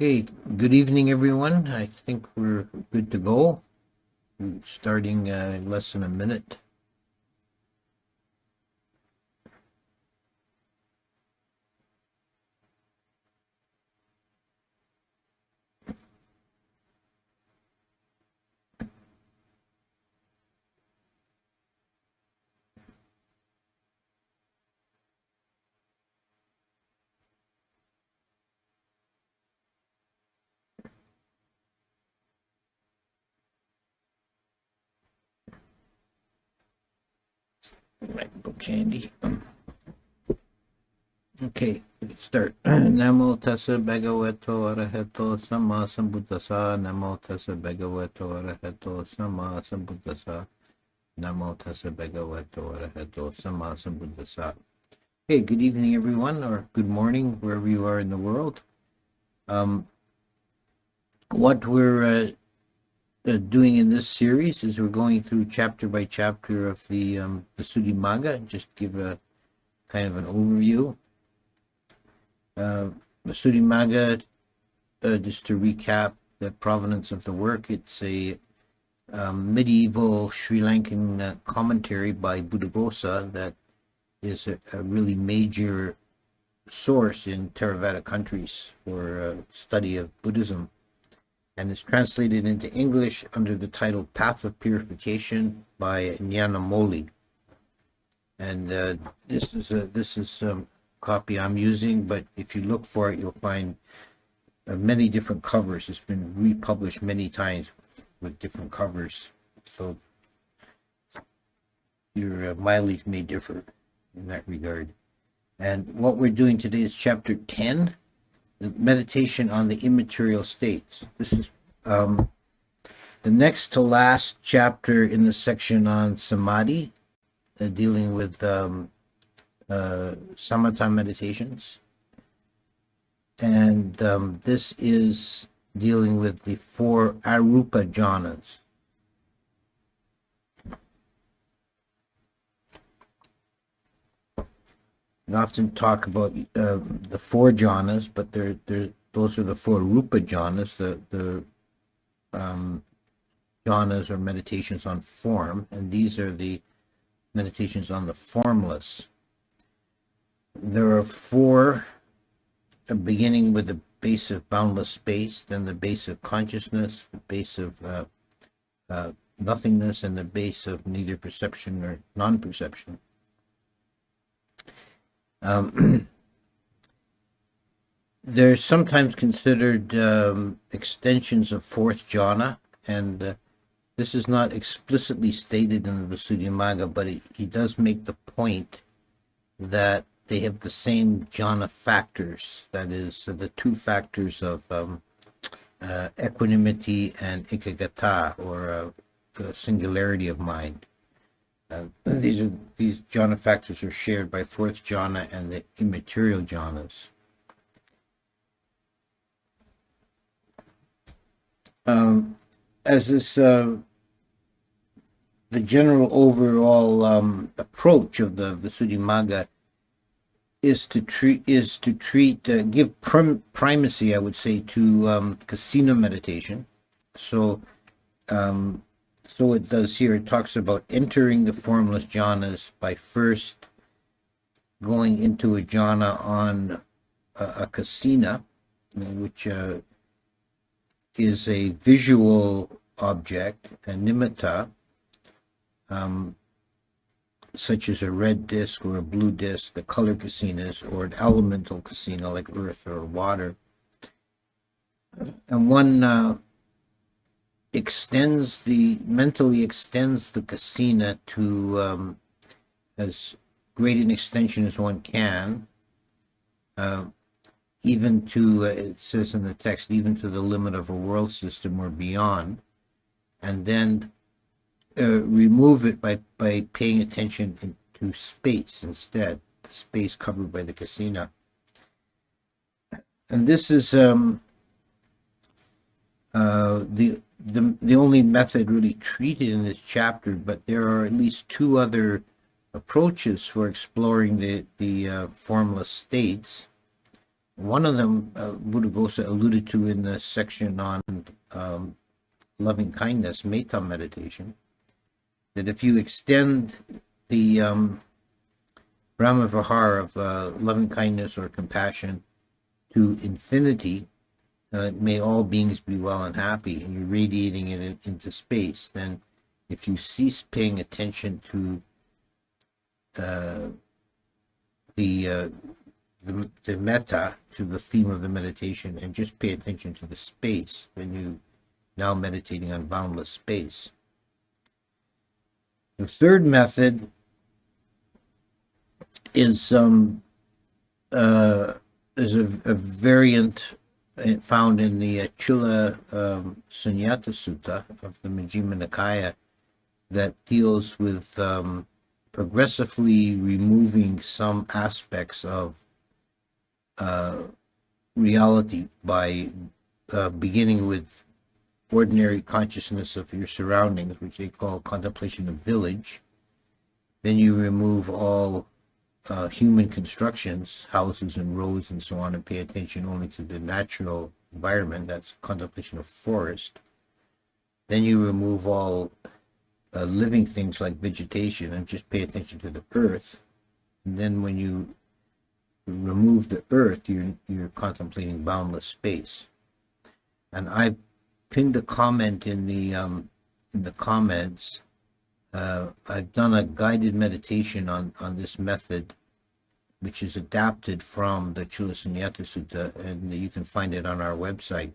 Okay, good evening, everyone. I think we're good to go. Starting in less than a minute. Might go candy. Okay, let's start. Namo tassa bhagavato arahato sama sambuddhassa. Namo tassa bhagavato arahato sama sambuddhassa. Namo tassa bhagavato arahato sama sambuddhassa. Hey, good evening, everyone, or good morning, wherever you are in the world. What we're doing in this series is we're going through chapter by chapter of the Visuddhimagga. Just give a kind of an overview. Visuddhimagga, just to recap the provenance of the work, it's a medieval Sri Lankan commentary by Buddhaghosa that is a really major source in Theravada countries for study of Buddhism, and is translated into English under the title Path of Purification by Nyanamoli. And this is copy I'm using, but if you look for it, you'll find many different covers. It's been republished many times with different covers, so your mileage may differ in that regard. And what we're doing today is chapter 10, the meditation on the immaterial states. This is the next to last chapter in the section on samadhi, dealing with samatha meditations. And this is dealing with the 4 arupa jhanas. We often talk about the 4 jhanas, but those are the 4 rupa jhanas, the jhanas or meditations on form, and these are the meditations on the formless. There are 4, beginning with the base of boundless space, then the base of consciousness, the base of nothingness, and the base of neither perception or non-perception. They're sometimes considered extensions of 4th jhana, and this is not explicitly stated in the Visuddhimagga, but he does make the point that they have the same jhana factors, that is, the 2 factors of equanimity and ekaggata, or singularity of mind. These jhana factors are shared by 4th jhana and the immaterial jhanas. As is the general overall approach of the Visuddhimagga is to give primacy, I would say, to kasina meditation. So it does here. It talks about entering the formless jhanas by first going into a jhana on a kasina, which is a visual object, a nimitta, such as a red disc or a blue disc, the color kasinas, or an elemental kasina like earth or water. And one mentally extends the kasina to as great an extension as one can, even to, it says in the text, even to the limit of a world system or beyond, and then remove it by paying attention to space instead, the space covered by the kasina. And this is the only method really treated in this chapter, but there are at least 2 other approaches for exploring the formless states. One of them, Buddhaghosa alluded to in the section on loving kindness, metta meditation, that if you extend the Brahma Vihara of loving kindness or compassion to infinity, may all beings be well and happy, and you're radiating it into space, then if you cease paying attention to the metta, to the theme of the meditation, and just pay attention to the space, when you now meditating on boundless space. The third method is a variant found in the Chula Sunyata Sutta of the Majjhima Nikaya that deals with progressively removing some aspects of reality by beginning with ordinary consciousness of your surroundings, which they call contemplation of village. Then you remove all human constructions, houses and roads and so on, and pay attention only to the natural environment. That's contemplation of forest. Then you remove all living things like vegetation and just pay attention to the earth. And then when you remove the earth, you're contemplating boundless space. And I pinned a comment in the comments. I've done a guided meditation on this method, which is adapted from the Chula Sunyata Sutta, and you can find it on our website.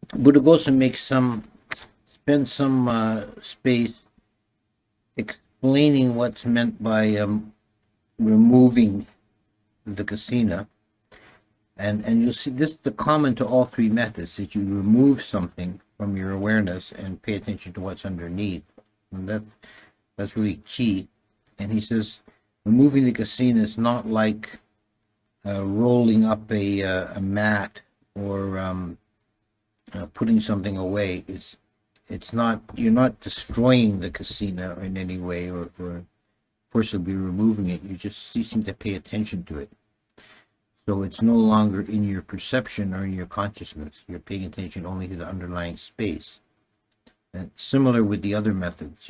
Buddhaghosa spends some space explaining what's meant by removing the kasina, and you'll see this is the common to all three methods, that you remove something from your awareness and pay attention to what's underneath, and that's really key. And he says removing the kasina is not like rolling up a mat or putting something away. It's not, you're not destroying the kasina in any way or forcibly removing it. You're just ceasing to pay attention to it. So it's no longer in your perception or in your consciousness. You're paying attention only to the underlying space. And similar with the other methods,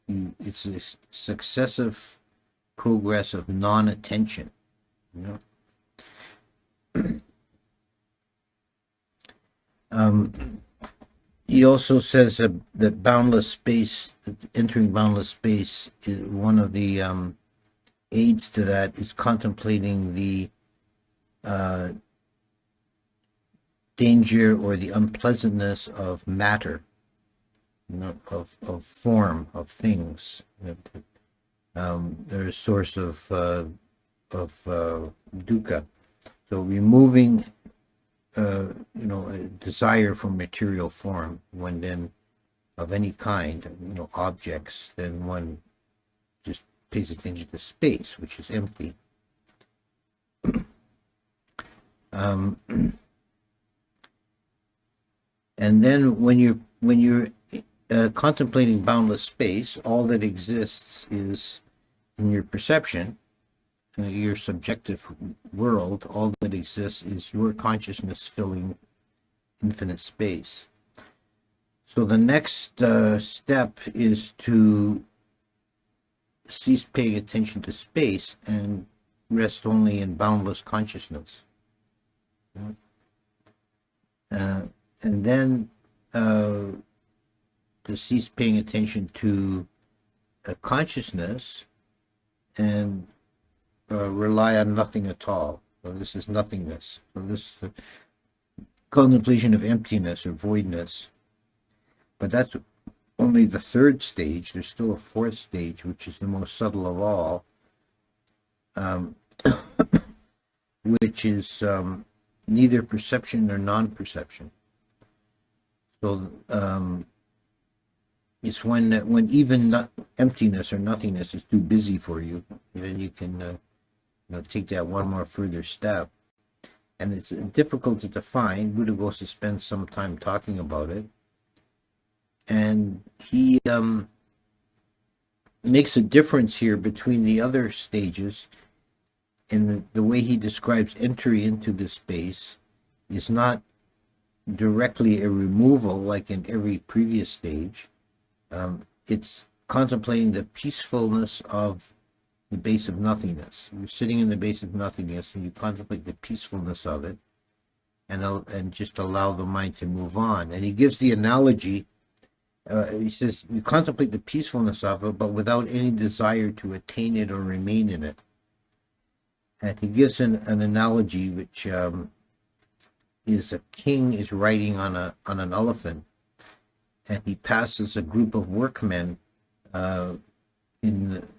it's a successive progress of non-attention. He also says that boundless space, entering boundless space, is one of the aids to that is contemplating the danger or the unpleasantness of matter, of form, of things. They're a source of dukkha. So removing a desire for material form, when then of any kind, objects, then one just pays attention to space, which is empty. And then when you're contemplating boundless space, all that exists is in your perception, your subjective world. All that exists is your consciousness filling infinite space. So the next step is to cease paying attention to space and rest only in boundless consciousness. And then to cease paying attention to consciousness and rely on nothing at all. So this is nothingness. So this is the contemplation of emptiness or voidness. But that's only the third stage. There's still a fourth stage, which is the most subtle of all, which is neither perception nor non-perception. So it's when even emptiness or nothingness is too busy for you, then you can take that one more further step. And it's difficult to define. Buddhaghosa spends some time talking about it. And he makes a difference here between the other stages. In the way he describes entry into this space is not directly a removal like in every previous stage. It's contemplating the peacefulness of the base of nothingness. You're sitting in the base of nothingness and you contemplate the peacefulness of it, and just allow the mind to move on. And he gives the analogy. He says you contemplate the peacefulness of it, but without any desire to attain it or remain in it. And he gives an analogy which is a king is riding on an elephant, and he passes a group of workmen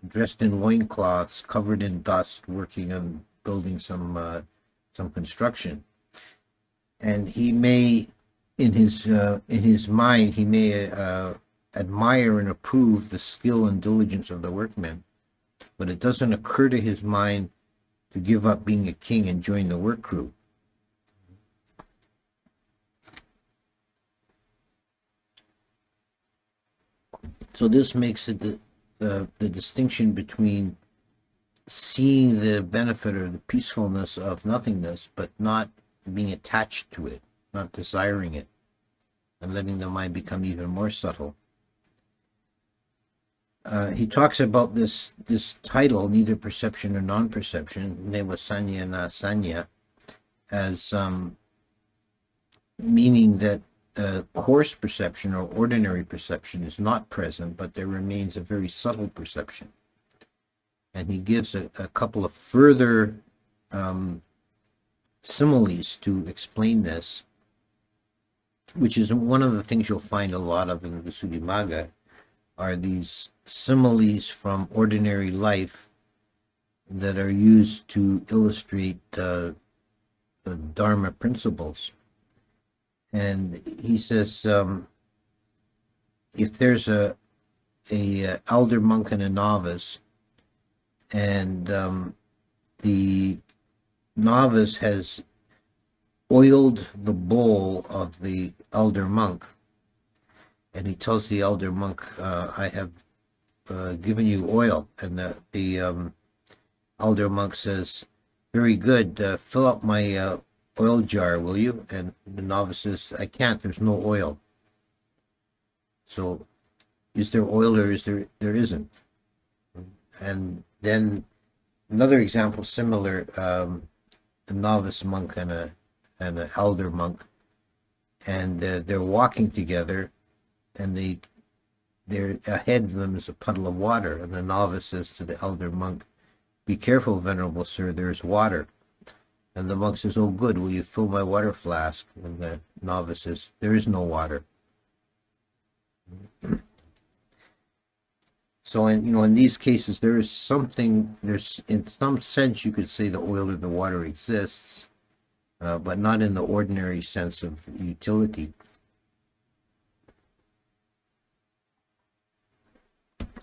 dressed in loincloths, covered in dust, working on building some construction. And he may, in his mind, he may admire and approve the skill and diligence of the workmen, but it doesn't occur to his mind to give up being a king and join the work crew. So this makes it the distinction between seeing the benefit or the peacefulness of nothingness, but not being attached to it, not desiring it, and letting the mind become even more subtle. He talks about this title, neither perception or non-perception, neva sanya na sanya, as meaning that coarse perception or ordinary perception is not present, but there remains a very subtle perception. And he gives a couple of further similes to explain this, which is one of the things you'll find a lot of in the Visuddhimagga, are these similes from ordinary life that are used to illustrate Dharma principles. And he says, if there's a elder monk and a novice, and the novice has oiled the bowl of the elder monk, and he tells the elder monk, I have given you oil. And the elder monk says, very good, fill up my oil jar, will you? And the novice says, I can't, there's no oil. So is there oil or there isn't? And then another example similar, the novice monk and an elder monk, and they're walking together, and they're ahead of them is a puddle of water, and the novice says to the elder monk, be careful, venerable sir, there's water. And the monk says, oh good, will you fill my water flask? And the novice says, there is no water. So in these cases, there is something, there's in some sense you could say the oil or the water exists, but not in the ordinary sense of utility.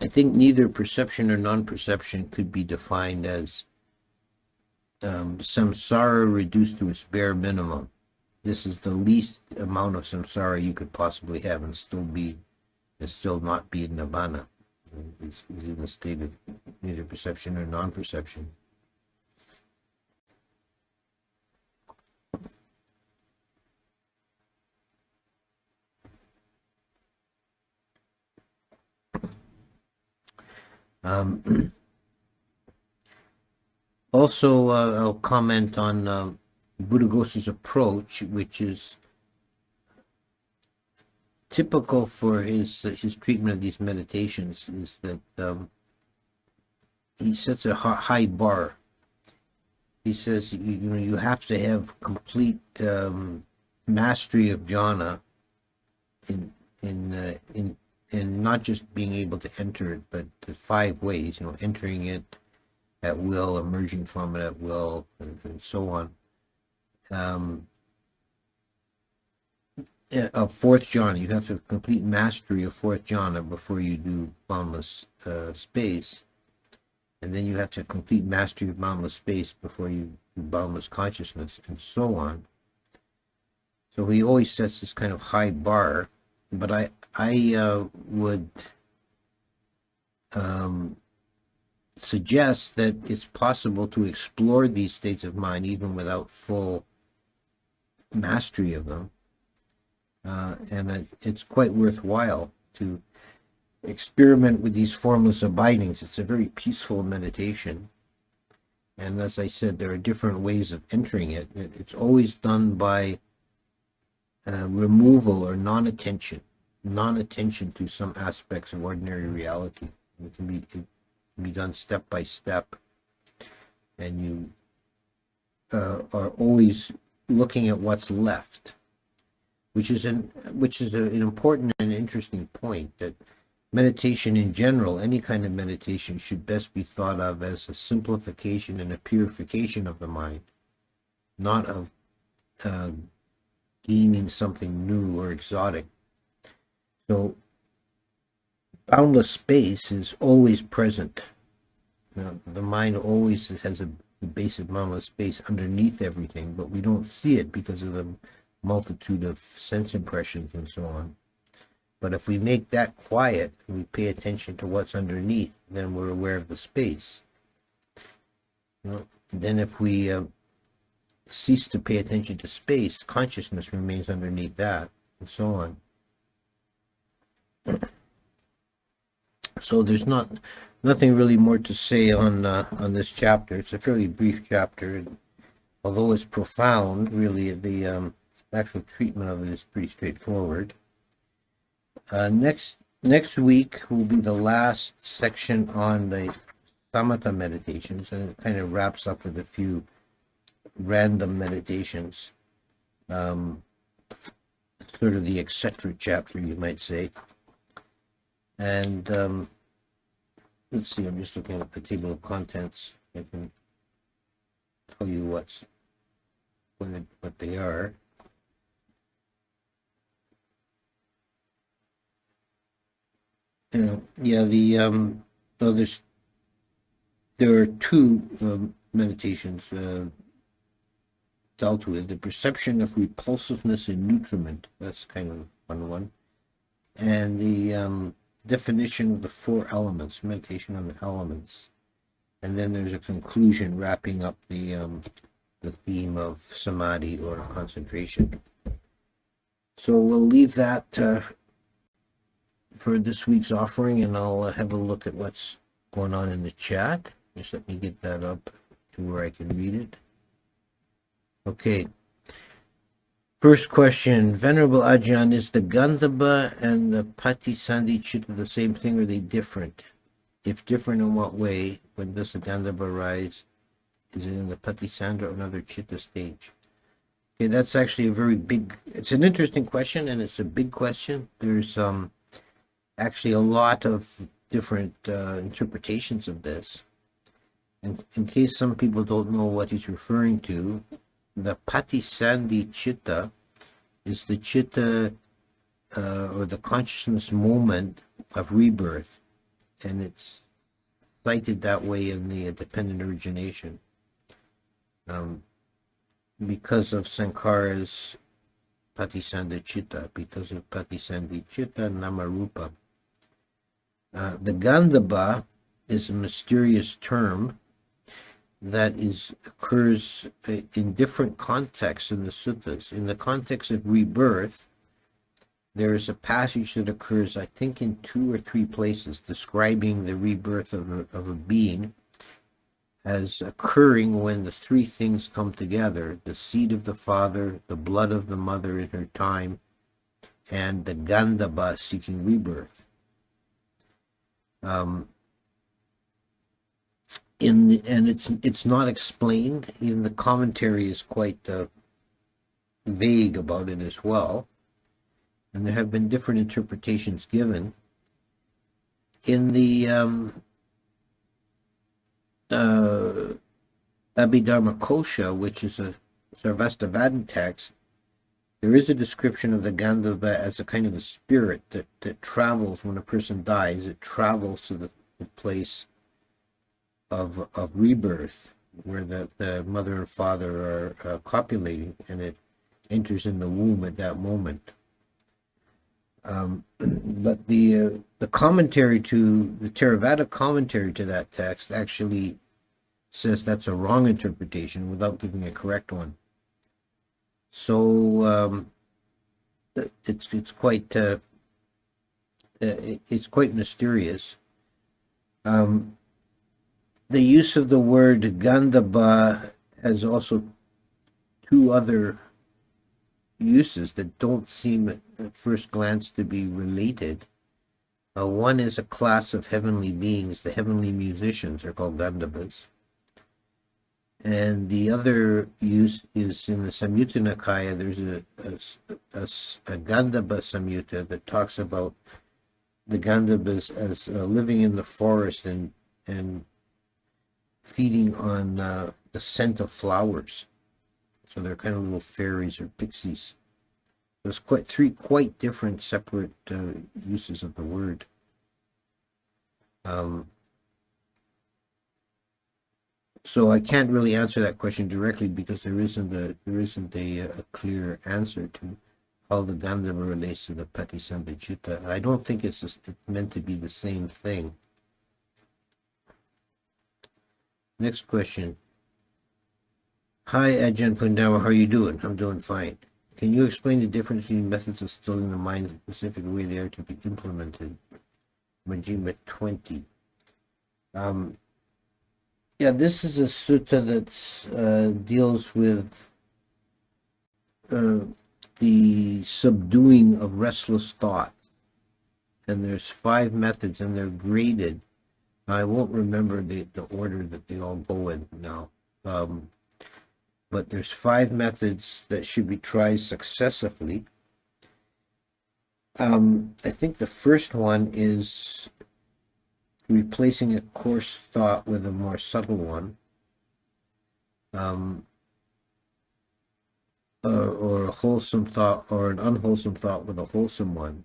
I think neither perception or non-perception could be defined as samsara reduced to its bare minimum. This is the least amount of samsara you could possibly have and still not be in nibbana. Is in a state of neither perception or non-perception. Also, I'll comment on Buddhaghosa's approach, which is typical for his treatment of these meditations, is that he sets a high bar. He says you have to have complete mastery of jhana in not just being able to enter it, but the 5 ways, entering it at will, emerging from it at will, and so on. Of 4th jhana, you have to have complete mastery of 4th jhana before you do boundless space, and then you have to have complete mastery of boundless space before you do boundless consciousness, and so on. So he always sets this kind of high bar but I would suggest that it's possible to explore these states of mind even without full mastery of them, and it's quite worthwhile to experiment with these formless abidings. It's a very peaceful meditation, and as I said, there are different ways of entering it. It's always done by removal or non-attention to some aspects of ordinary reality. It can be done step by step, and you are always looking at what's left, which is an important and interesting point, that meditation in general, any kind of meditation, should best be thought of as a simplification and a purification of the mind, not of gaining something new or exotic. So boundless space is always present. The mind always has a basic boundless space underneath everything, but we don't see it because of the multitude of sense impressions and so on. But if we make that quiet and we pay attention to what's underneath, then we're aware of the space. Then if we cease to pay attention to space, consciousness remains underneath that, and so on. So there's nothing really more to say on this chapter. It's a fairly brief chapter, and although it's profound, really the actual treatment of it is pretty straightforward. Next week will be the last section on the samatha meditations, and it kind of wraps up with a few random meditations, sort of the etc. chapter, you might say. And let's see, I'm just looking at the table of contents. I can tell you what they are. There are two meditations dealt with. The perception of repulsiveness and nutriment, that's kind of a fun one, and the definition of the four elements, meditation on the elements, and then there's a conclusion wrapping up the theme of samadhi or concentration. So we'll leave that for this week's offering, and I'll have a look at what's going on in the chat. Just let me get that up to where I can read it. Okay. First question, Venerable Ajahn, is the Gandhava and the Patisandhi Chitta the same thing, or are they different? If different, in what way? When does the Gandhava arise? Is it in the Patisandha or another Chitta stage? Okay, that's actually a very big, it's an interesting question, and it's a big question. There's actually a lot of different interpretations of this. And in case some people don't know what he's referring to, the Patisandhi Chitta is the Chitta or the consciousness moment of rebirth, and it's cited that way in the dependent origination because of Sankara's Patisandhi Chitta, because of Patisandhi Chitta Namarupa. The Gandhava is a mysterious term that occurs in different contexts in the suttas. In the context of rebirth, there is a passage that occurs, I think, in 2 or 3 places, describing the rebirth of a being as occurring when the 3 things come together: the seed of the father, the blood of the mother in her time, and the Gandhava seeking rebirth. And it's not explained. Even the commentary is quite vague about it as well, and there have been different interpretations given. In the Abhidharma Kosha, which is a Sarvastivadin text, there is a description of the Gandhava as a kind of a spirit that travels when a person dies. It travels to the place of rebirth, where the mother and father are copulating, and it enters in the womb at that moment. But the commentary to the Theravada commentary to that text actually says that's a wrong interpretation without giving a correct one. So it's quite mysterious. The use of the word Gandhabba has also two other uses that don't seem at first glance to be related. One is a class of heavenly beings, the heavenly musicians are called Gandhabas. And the other use is in the Samyutta Nikaya. There's a Gandhabba Samyutta that talks about the Gandhabas as living in the forest and feeding on the scent of flowers. So they're kind of little fairies or pixies. There's three quite different, separate uses of the word. So I can't really answer that question directly because there isn't a clear answer to how the Gandhava relates to the Patisambhicutta. I don't think it's meant to be the same thing. Next question. Hi, Ajahn Punnadhammo, how are you doing? I'm doing fine. Can you explain the difference between methods of stilling the mind and the specific way they are to be implemented? Majjhima 20. Yeah, this is a sutta that deals with the subduing of restless thought. And there's 5 methods, and they're graded. I won't remember the order that they all go in now. But there's 5 methods that should be tried successively. I think the first one is replacing a coarse thought with a more subtle one, or a wholesome thought or an unwholesome thought with a wholesome one.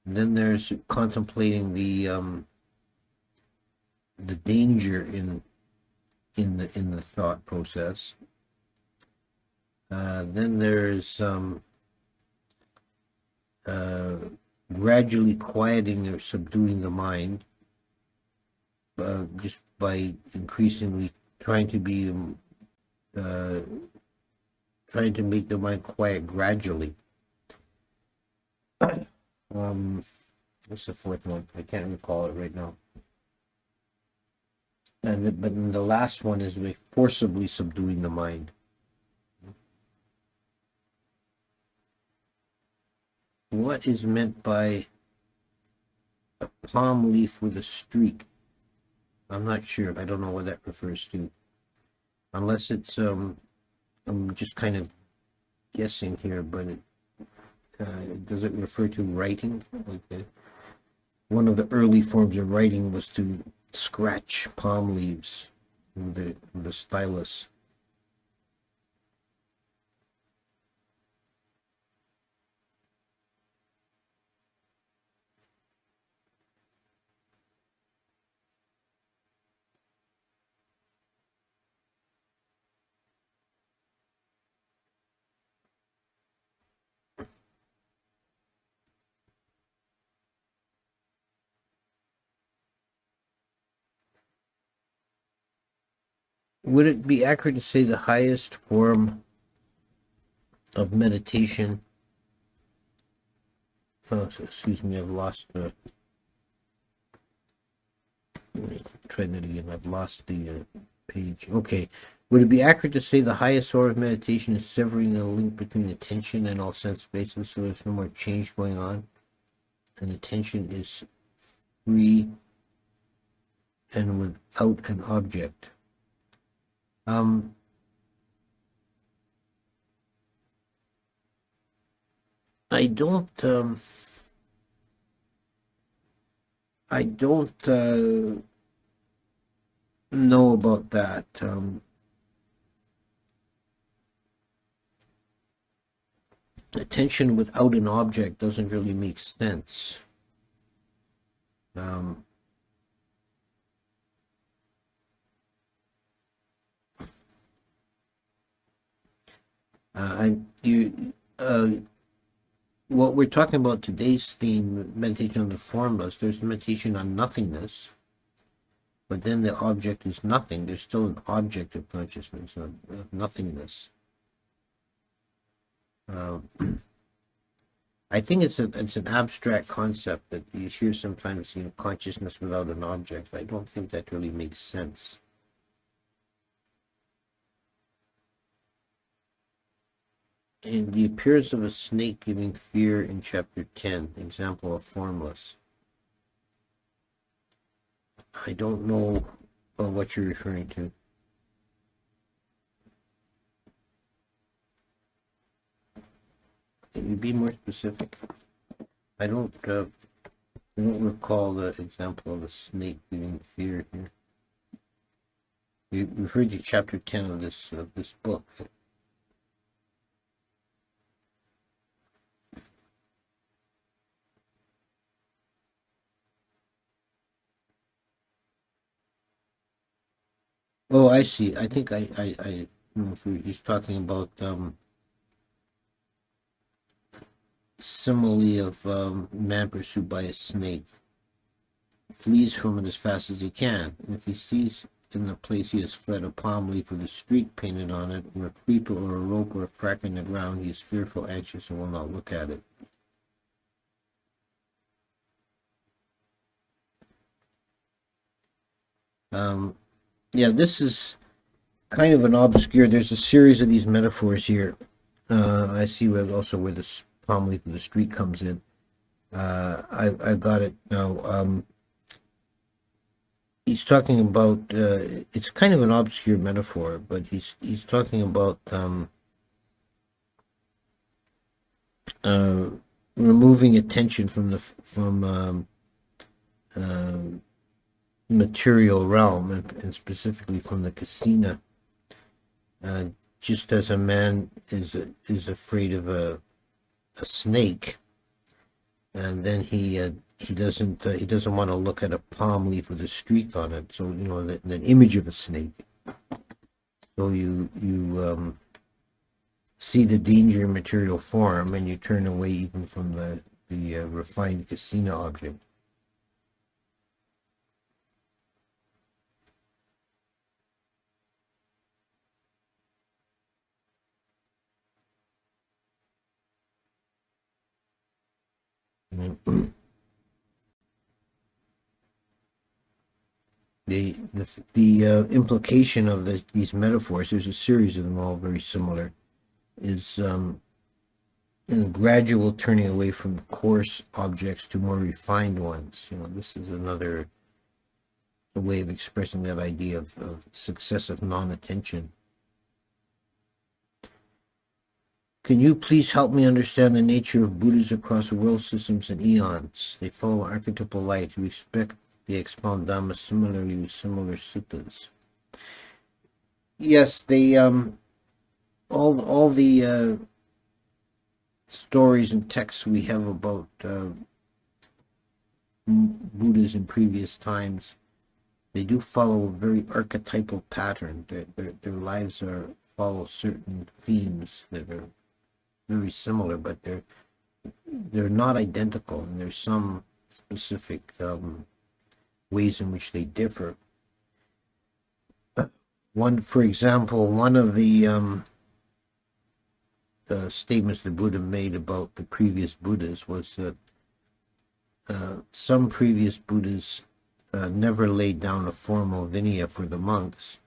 And then there's contemplating the danger in the thought process. Then there's gradually quieting or subduing the mind, just by increasingly trying to make the mind quiet gradually. What's the 4th one? I can't recall it right now. But then the last one is forcibly subduing the mind. What is meant by a palm leaf with a streak? I'm not sure. I don't know what that refers to. Unless it's, I'm just kind of guessing here, but does it refer to writing? Like one of the early forms of writing was to scratch palm leaves with the stylus. Would it be accurate to say the highest form of meditation? Oh, excuse me, I've lost the. Try that again. I've lost the page. Okay. Would it be accurate to say the highest form of meditation is severing the link between attention and all sense spaces, so there's no more change going on, and attention is free and without an object? I don't know about that. Attention without an object doesn't really make sense. what we're talking about today's theme, meditation on the formless, there's meditation on nothingness, but then the object is nothing. There's still an object of consciousness, of nothingness. Uh, I think it's an abstract concept that you hear sometimes, consciousness without an object. I don't think that really makes sense. And the appearance of a snake giving fear in chapter 10, example of formless. I don't know what you're referring to. Can you be more specific? I don't recall the example of a snake giving fear here. You referred to chapter 10 of this book. Oh, I see. I think I know if he's talking about simile of man pursued by a snake, flees from it as fast as he can, and if he sees in the place he has fled a palm leaf with a streak painted on it, or a creeper or a rope or a crack in the ground, he is fearful, anxious, and will not look at it. Yeah, this is kind of an obscure. There's a series of these metaphors here. I see where the palm leaf of the streak comes in. I've got it now. He's talking about. It's kind of an obscure metaphor, but he's talking about removing attention from material realm, and specifically from the kasina. Just as a man is afraid of a snake, and then he doesn't want to look at a palm leaf with a streak on it. So the image of a snake. So you see the danger in material form, and you turn away even from the refined kasina object. The implication of these metaphors, there's a series of them all very similar, is a gradual turning away from coarse objects to more refined ones. This is another way of expressing that idea of successive non-attention. Can you please help me understand the nature of Buddhas across world systems and eons? They follow archetypal life. We expect they expound Dhamma similarly with similar suttas. Yes, they all the stories and texts we have about Buddhas in previous times, they do follow a very archetypal pattern. Their lives follow certain themes that are very similar, but they're not identical, and there's some specific ways in which they differ. For example, one of the statements the Buddha made about the previous Buddhas was that some previous Buddhas never laid down a formal vinaya for the monks,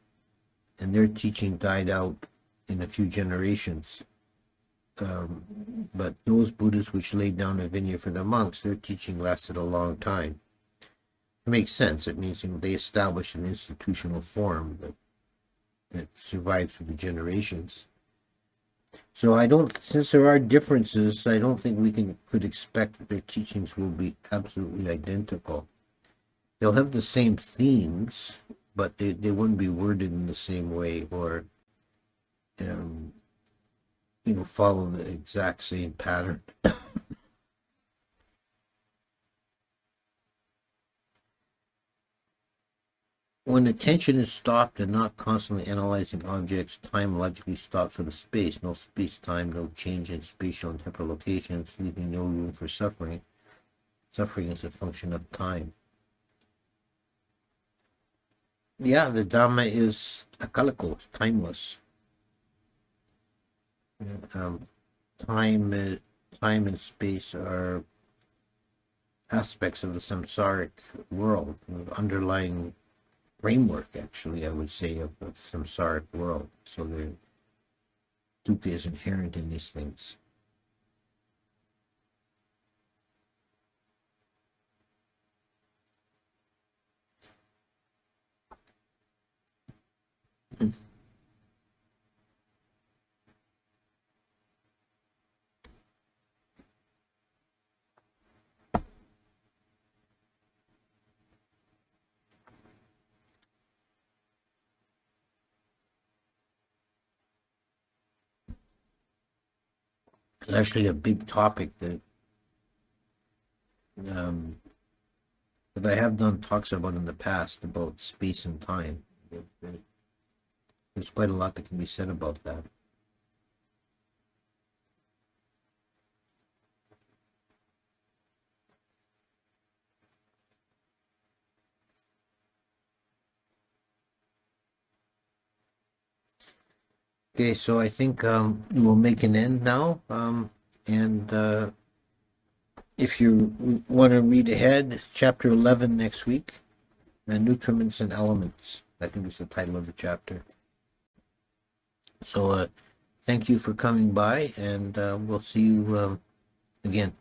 and their teaching died out in a few generations. But those Buddhas which laid down a vinaya for the monks, their teaching lasted a long time. It makes sense. It means they established an institutional form that survives through the generations. So since there are differences, I don't think we could expect that their teachings will be absolutely identical. They'll have the same themes, but they wouldn't be worded in the same way, or follow the exact same pattern. when attention is stopped and not constantly analyzing objects, time logically stops with a space. No space-time, no change in spatial and temporal locations, leaving no room for suffering. Suffering is a function of time. Yeah, the Dhamma is akaliko, it's timeless. Time and space are aspects of the samsaric world, underlying framework, actually, I would say, of the samsaric world. So the dukkha is inherent in these things. It's actually a big topic that I have done talks about in the past, about space and time. There's quite a lot that can be said about that. Okay, so I think we will make an end now. And if you want to read ahead, chapter 11 next week, Nutriments and Elements. I think is the title of the chapter. So thank you for coming by, and we'll see you again.